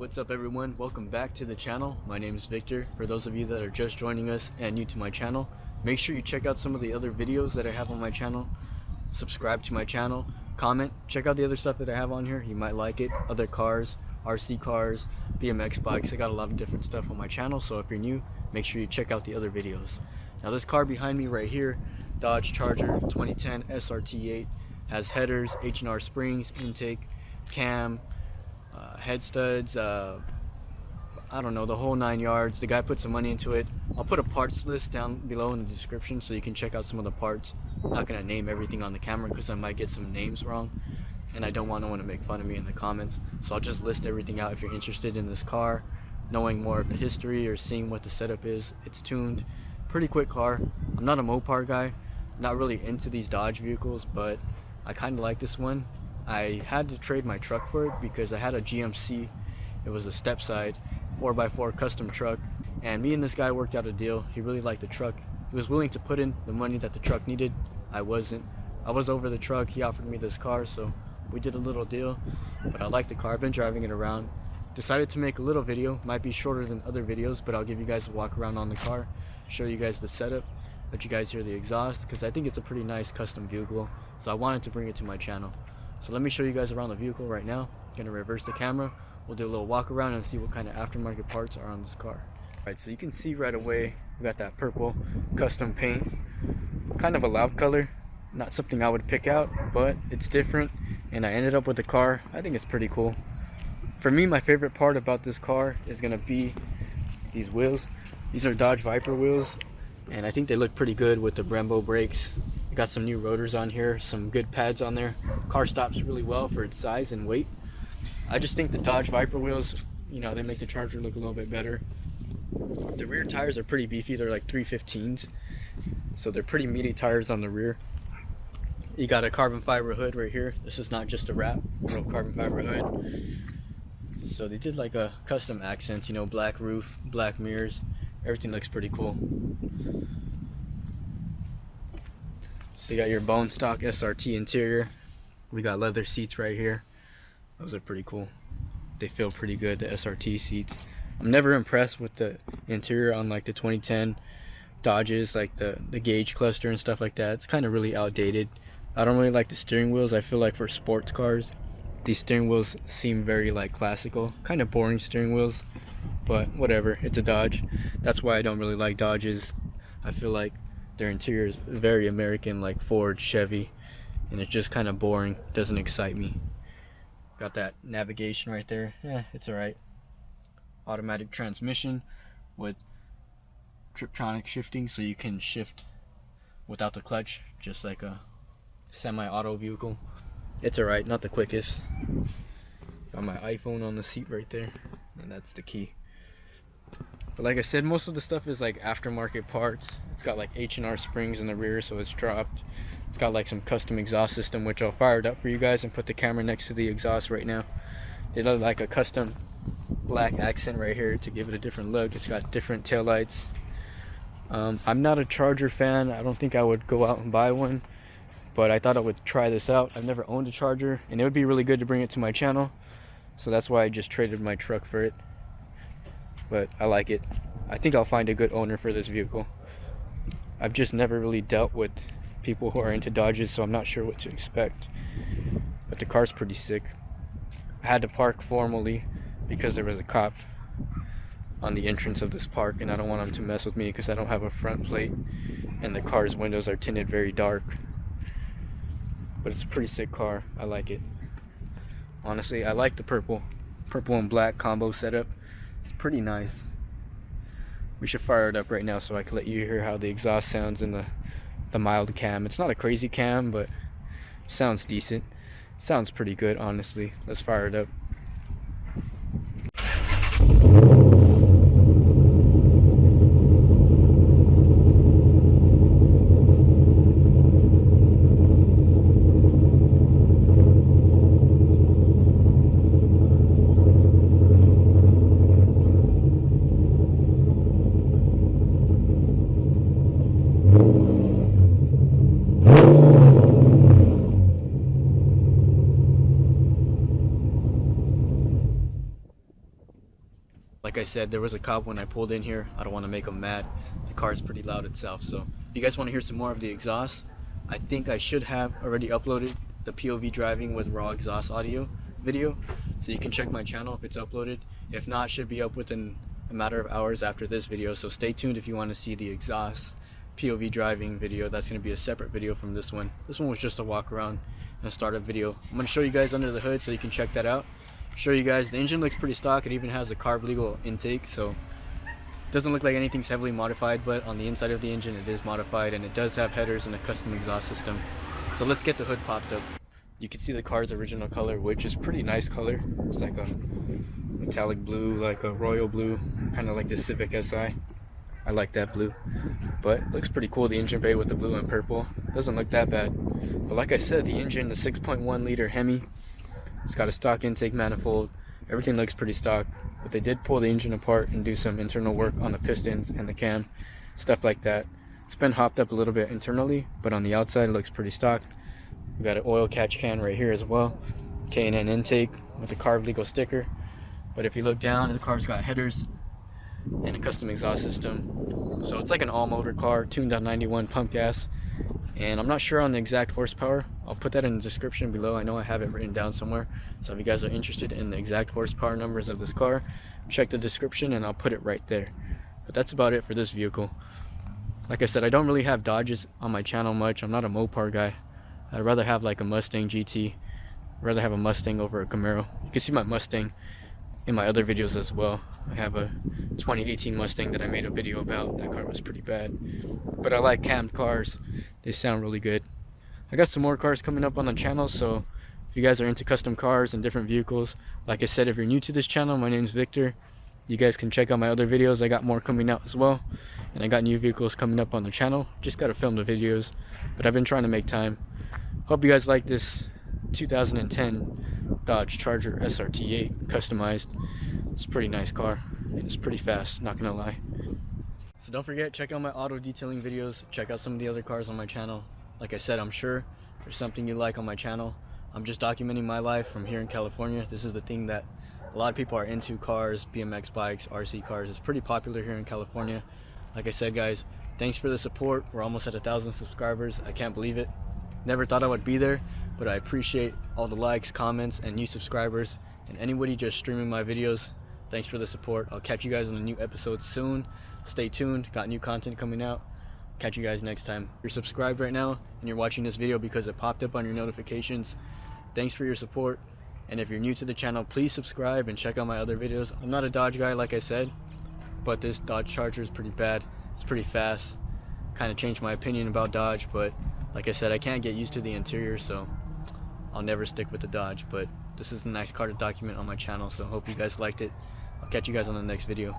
What's up everyone, welcome back to the channel. My name is Victor. For those of you that are just joining us and new to my channel, make sure you check out some of the other videos that I have on my channel. Subscribe to my channel, comment, check out the other stuff that I have on here. You might like it. Other cars, RC cars, BMX bikes. I got a lot of different stuff on my channel, so if you're new, make sure you check out the other videos. Now this car behind me right here, Dodge Charger 2010 SRT8, has headers, H&R springs, intake, cam, head studs, I don't know, the whole 9 yards. The guy put some money into it. I'll put a parts list down below in the description so you can check out some of the parts. I'm not going to name everything on the camera because I might get some names wrong, and I don't want no one to make fun of me in the comments. So I'll just list everything out if you're interested in this car, knowing more of the history or seeing what the setup is. It's tuned, pretty quick car. I'm not a Mopar guy, not really into these Dodge vehicles, but I kind of like this one. I had to trade my truck for it because I had a GMC. It was a step side 4x4 custom truck, and me and this guy worked out a deal. He really liked the truck. He was willing to put in the money that the truck needed. I wasn't. I was over the truck. He offered me this car, so we did a little deal. But I like the car. I've been driving it around. Decided to make a little video. Might be shorter than other videos, but I'll give you guys a walk around on the car, show you guys the setup, let you guys hear the exhaust, because I think it's a pretty nice custom vehicle, so I wanted to bring it to my channel. So let me show you guys around the vehicle right now. I'm gonna reverse the camera. We'll do a little walk around and see what kind of aftermarket parts are on this car. Alright, so you can see right away we got that purple custom paint. Kind of a loud color. Not something I would pick out, but it's different. And I ended up with the car. I think it's pretty cool. For me, my favorite part about this car is gonna be these wheels. These are Dodge Viper wheels, and I think they look pretty good with the Brembo brakes. Got some new rotors on here, some good pads on there. Car stops really well for its size and weight. I just think the Dodge Viper wheels, you know, they make the Charger look a little bit better. The rear tires are pretty beefy. They're like 315s, so they're pretty meaty tires on the rear. You got a carbon fiber hood right here. This is not just a wrap, real carbon fiber hood. So they did like a custom accents, you know, black roof, black mirrors. Everything looks pretty cool. So you got your bone stock SRT interior. We got leather seats right here. Those are pretty cool. They feel pretty good, the SRT seats. I'm never impressed with the interior on like the 2010 Dodges, like the gauge cluster and stuff like that. It's kind of really outdated. I don't really like the steering wheels. I feel like for sports cars, these steering wheels seem very like classical, kind of boring steering wheels, but whatever, it's a Dodge. That's why I don't really like Dodges. I feel like their interior is very American, like Ford, Chevy, and it's just kind of boring. Doesn't excite me. Got that navigation right there. Yeah, it's alright. Automatic transmission with Triptronic shifting, so you can shift without the clutch, just like a semi-auto vehicle. It's alright, not the quickest. Got my iPhone on the seat right there, and that's the key. But like I said, most of the stuff is like aftermarket parts. It's got like H&R springs in the rear, so it's dropped. It's got like some custom exhaust system, which I'll fire it up for you guys and put the camera next to the exhaust right now. They look like a custom black accent right here to give it a different look. It's got different taillights. I'm not a Charger fan. I don't think I would go out and buy one, but I thought I would try this out. I've never owned a Charger, and it would be really good to bring it to my channel, so that's why I just traded my truck for it. But I like it. I think I'll find a good owner for this vehicle. I've just never really dealt with people who are into Dodges, so I'm not sure what to expect. But the car's pretty sick. I had to park formally because there was a cop on the entrance of this park, and I don't want him to mess with me because I don't have a front plate, and the car's windows are tinted very dark. But it's a pretty sick car. I like it. Honestly, I like the purple and black combo setup. It's pretty nice. We should fire it up right now so I can let you hear how the exhaust sounds in the mild cam. It's not a crazy cam, but sounds decent. Sounds pretty good, honestly. Let's fire it up. Like I said, there was a cop when I pulled in here. I don't want to make him mad. The car is pretty loud itself. So if you guys want to hear some more of the exhaust, I think I should have already uploaded the POV driving with raw exhaust audio video, so you can check my channel if it's uploaded. If not, it should be up within a matter of hours after this video, so stay tuned if you want to see the exhaust POV driving video. That's going to be a separate video from this one. This one was just a walk around and a startup video. I'm going to show you guys under the hood so you can check that out. Show you guys the engine looks pretty stock. It even has a carb legal intake, so it doesn't look like anything's heavily modified, but on the inside of the engine it is modified, and it does have headers and a custom exhaust system. So let's get the hood popped up. You can see the car's original color, which is pretty nice color. It's like a metallic blue, like a royal blue, kind of like the Civic Si. I like that blue, but it looks pretty cool. The engine bay with the blue and purple doesn't look that bad. But like I said, the engine, the 6.1 liter Hemi, it's got a stock intake manifold. Everything looks pretty stock, but they did pull the engine apart and do some internal work on the pistons and the cam, stuff like that. It's been hopped up a little bit internally, but on the outside it looks pretty stock. We got an oil catch can right here as well, Canon intake with a carb legal sticker. But if you look down, the car's got headers and a custom exhaust system. So it's like an all-motor car, tuned on 91 pump gas. And I'm not sure on the exact horsepower. I'll put that in the description below. I know I have it written down somewhere. So if you guys are interested in the exact horsepower numbers of this car, check the description and I'll put it right there. But that's about it for this vehicle. Like I said, I don't really have Dodges on my channel much. I'm not a Mopar guy. I'd rather have like a Mustang GT. I'd rather have a Mustang over a Camaro. You can see my Mustang in my other videos as well. I have a 2018 Mustang that I made a video about. That car was pretty bad, but I like cammed cars. They sound really good. I got some more cars coming up on the channel, so if you guys are into custom cars and different vehicles, like I said, if you're new to this channel, my name's Victor. You guys can check out my other videos. I got more coming out as well, and I got new vehicles coming up on the channel. Just gotta film the videos, but I've been trying to make time. Hope you guys like this 2010 Dodge Charger SRT8 customized. It's a pretty nice car and it's pretty fast, not gonna lie. So don't forget, check out my auto detailing videos, check out some of the other cars on my channel. Like I said, I'm sure there's something you like on my channel. I'm just documenting my life from here in California. This is the thing that a lot of people are into: cars, BMX bikes, RC cars. It's pretty popular here in California. Like I said, guys, thanks for the support. We're almost at 1,000 subscribers. I can't believe it. Never thought I would be there, but I appreciate all the likes, comments, and new subscribers, and anybody just streaming my videos. Thanks for the support. I'll catch you guys on a new episode soon. Stay tuned, got new content coming out. Catch you guys next time. If you're subscribed right now and you're watching this video because it popped up on your notifications, thanks for your support. And if you're new to the channel, please subscribe and check out my other videos. I'm not a Dodge guy, like I said, but this Dodge Charger is pretty bad. It's pretty fast. Kind of changed my opinion about Dodge, but like I said, I can't get used to the interior, so I'll never stick with the Dodge. But this is a nice car to document on my channel, so I hope you guys liked it. I'll catch you guys on the next video.